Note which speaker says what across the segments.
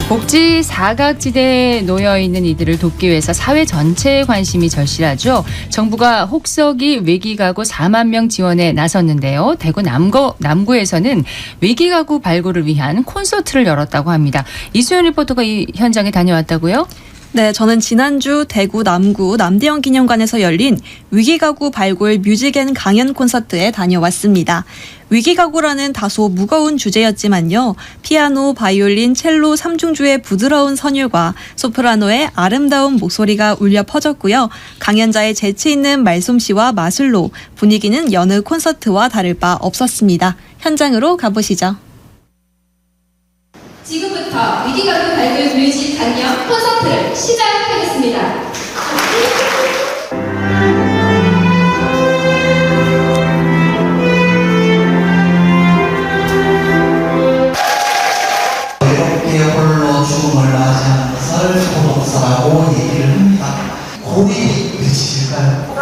Speaker 1: 복지 사각지대에 놓여있는 이들을 돕기 위해서 사회 전체의 관심이 절실하죠. 정부가 혹서기 위기가구 4만 명 지원에 나섰는데요. 대구 남구에서는 위기가구 발굴을 위한 콘서트를 열었다고 합니다. 이수연 리포터가 이 현장에 다녀왔다고요?
Speaker 2: 네, 저는 지난주 대구 남구 남대영 기념관에서 열린 위기가구 발굴 뮤직앤 강연 콘서트에 다녀왔습니다. 위기가구라는 다소 무거운 주제였지만요. 피아노, 바이올린, 첼로 3중주의 부드러운 선율과 소프라노의 아름다운 목소리가 울려 퍼졌고요. 강연자의 재치 있는 말솜씨와 마술로 분위기는 여느 콘서트와 다를 바 없었습니다. 현장으로 가보시죠.
Speaker 3: 지금부터 위기가구 발굴 뮤직 강연 콘서트를 시작하겠습니다.
Speaker 4: 외롭게 홀로 죽음을 맞이하는 것을 고독사라고 얘기를 합니다. 고립이 며칠일까요?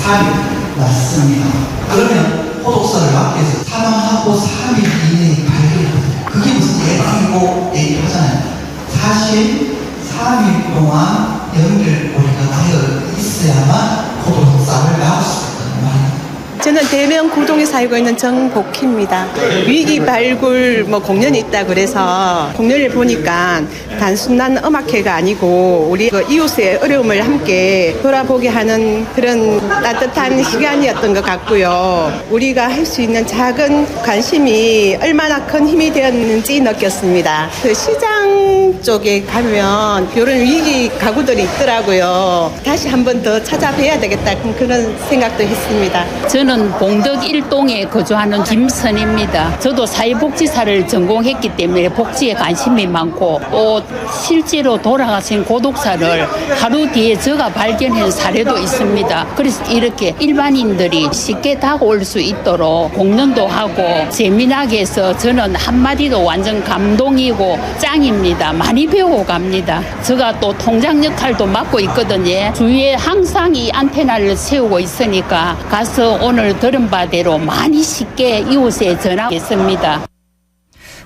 Speaker 4: 3일 맞습니다. 그러면 고독사를 막기 위해서 사망하고 3일 이내에 발견합니다. 그게 무슨 예방이고 얘기하잖아요. 사실 3일 동안 연결고리가 되어 있어야만 고독사를 막을 수 있다는 말입니다.
Speaker 5: 저는 대명 고동에 살고 있는 정복희입니다. 위기 발굴 공연이 있다 그래서 공연을 보니까 단순한 음악회가 아니고 우리 이웃의 어려움을 함께 돌아보게 하는 그런 따뜻한 시간이었던 것 같고요. 우리가 할 수 있는 작은 관심이 얼마나 큰 힘이 되었는지 느꼈습니다. 그 시장 쪽에 가면 이런 위기 가구들이 있더라고요. 다시 한 번 더 찾아뵈야 되겠다 그런 생각도 했습니다.
Speaker 6: 저는 봉덕 1동에 거주하는 김선입니다. 저도 사회복지사를 전공했기 때문에 복지에 관심이 많고 또 실제로 돌아가신 고독사를 하루 뒤에 제가 발견한 사례도 있습니다. 그래서 이렇게 일반인들이 쉽게 다가올 수 있도록 공연도 하고 재미나게 해서 저는 한마디도 완전 감동이고 짱입니다. 많이 배우고 갑니다. 제가 또 통장 역할도 맡고 있거든요. 주위에 항상 이 안테나를 세우고 있으니까 가서 오늘 들은 바대로 많이 쉽게 이웃에 전하겠습니다.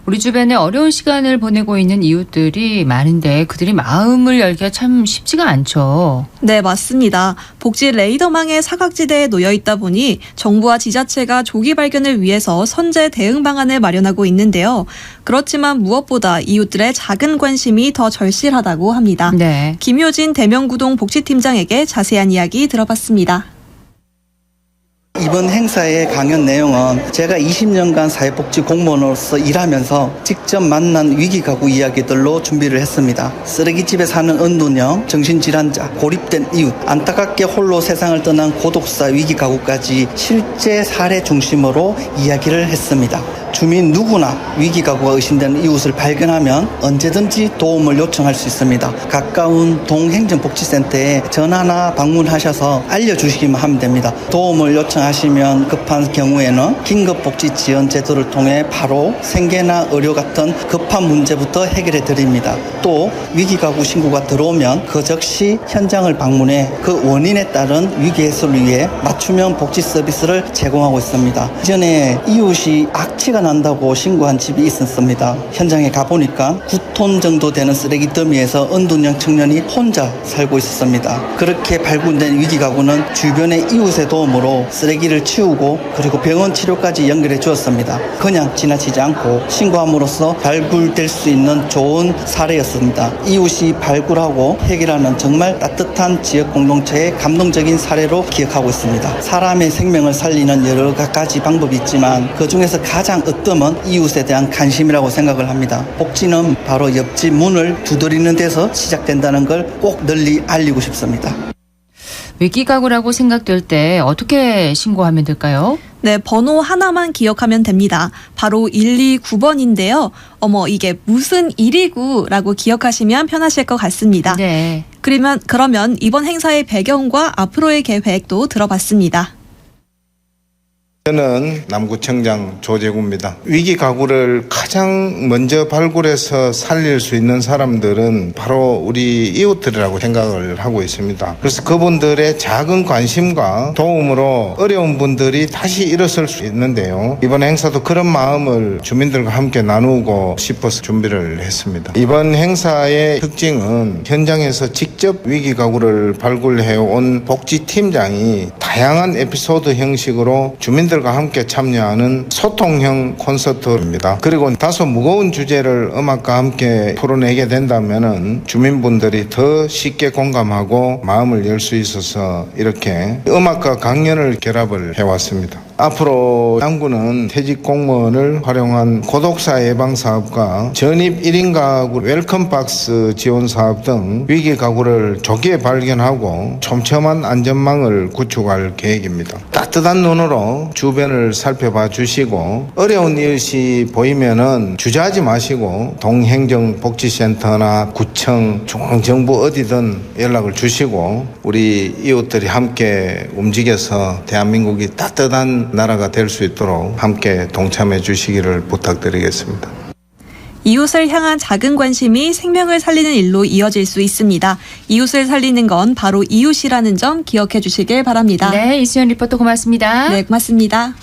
Speaker 1: 우리 주변에 어려운 시간을 보내고 있는 이웃들이 많은데 그들이 마음을 열기가 참 쉽지가 않죠.
Speaker 2: 네, 맞습니다. 복지 레이더망의 사각지대에 놓여 있다 보니 정부와 지자체가 조기 발견을 위해서 선제 대응 방안을 마련하고 있는데요. 그렇지만 무엇보다 이웃들의 작은 관심이 더 절실하다고 합니다.
Speaker 1: 네.
Speaker 2: 김효진 대명구동 복지팀장에게 자세한 이야기 들어봤습니다.
Speaker 4: 이번 행사의 강연 내용은 제가 20년간 사회복지 공무원으로서 일하면서 직접 만난 위기가구 이야기들로 준비를 했습니다. 쓰레기집에 사는 은둔형, 정신질환자, 고립된 이웃, 안타깝게 홀로 세상을 떠난 고독사 위기가구까지 실제 사례 중심으로 이야기를 했습니다. 주민 누구나 위기가구가 의심되는 이웃을 발견하면 언제든지 도움을 요청할 수 있습니다. 가까운 동행정복지센터에 전화나 방문하셔서 알려주시기만 하면 됩니다. 도움을 요청하시면 급한 경우에는 긴급복지지원 제도를 통해 바로 생계나 의료 같은 급한 문제부터 해결해 드립니다. 또 위기가구 신고가 들어오면 그 즉시 현장을 방문해 그 원인에 따른 위기 해소를 위해 맞춤형 복지 서비스를 제공하고 있습니다. 이전에 이웃이 악취가 난다고 신고한 집이 있었습니다. 현장에 가보니까 9톤 정도 되는 쓰레기 더미에서 은둔형 청년이 혼자 살고 있었습니다. 그렇게 발굴된 위기가구는 주변의 이웃의 도움으로 쓰레기를 치우고 그리고 병원 치료까지 연결해 주었습니다. 그냥 지나치지 않고 신고함으로써 발굴될 수 있는 좋은 사례였습니다. 이웃이 발굴하고 해결하는 정말 따뜻한 지역 공동체의 감동적인 사례로 기억하고 있습니다. 사람의 생명을 살리는 여러 가지 방법이 있지만 그중에서 가장 으뜸은 이웃에 대한 관심이라고 생각을 합니다. 복지는 바로 옆집 문을 두드리는 데서 시작된다는 걸 꼭 널리 알리고 싶습니다.
Speaker 1: 위기가구라고 생각될 때 어떻게 신고하면 될까요?
Speaker 2: 네, 번호 하나만 기억하면 됩니다. 바로 129번인데요. 이게 무슨 129라고 기억하시면 편하실 것 같습니다.
Speaker 1: 네.
Speaker 2: 그러면 이번 행사의 배경과 앞으로의 계획도 들어봤습니다.
Speaker 7: 저는 남구청장 조재구입니다. 위기 가구를 가장 먼저 발굴해서 살릴 수 있는 사람들은 바로 우리 이웃들이라고 생각을 하고 있습니다. 그래서 그분들의 작은 관심과 도움으로 어려운 분들이 다시 일어설 수 있는데요. 이번 행사도 그런 마음을 주민들과 함께 나누고 싶어서 준비를 했습니다. 이번 행사의 특징은 현장에서 직접 위기 가구를 발굴해온 복지팀장이 다양한 에피소드 형식으로 주민들과 함께 참여하는 소통형 콘서트입니다. 그리고 다소 무거운 주제를 음악과 함께 풀어내게 된다면 주민분들이 더 쉽게 공감하고 마음을 열 수 있어서 이렇게 음악과 강연을 결합을 해왔습니다. 앞으로 남구는 퇴직 공무원을 활용한 고독사 예방 사업과 전입 1인 가구 웰컴박스 지원 사업 등 위기 가구를 조기에 발견하고 촘촘한 안전망을 구축할 계획입니다. 따뜻한 눈으로 주변을 살펴봐 주시고 어려운 이웃이 보이면은 주저하지 마시고 동행정복지센터나 구청, 중앙정부 어디든 연락을 주시고 우리 이웃들이 함께 움직여서 대한민국이 따뜻한 나라가 될 수 있도록 함께 동참해 주시기를 부탁드리겠습니다.
Speaker 2: 이웃을 향한 작은 관심이 생명을 살리는 일로 이어질 수 있습니다. 이웃을 살리는 건 바로 이웃이라는 점 기억해 주시길 바랍니다.
Speaker 1: 네, 이수연 리포터 고맙습니다.
Speaker 2: 네, 고맙습니다.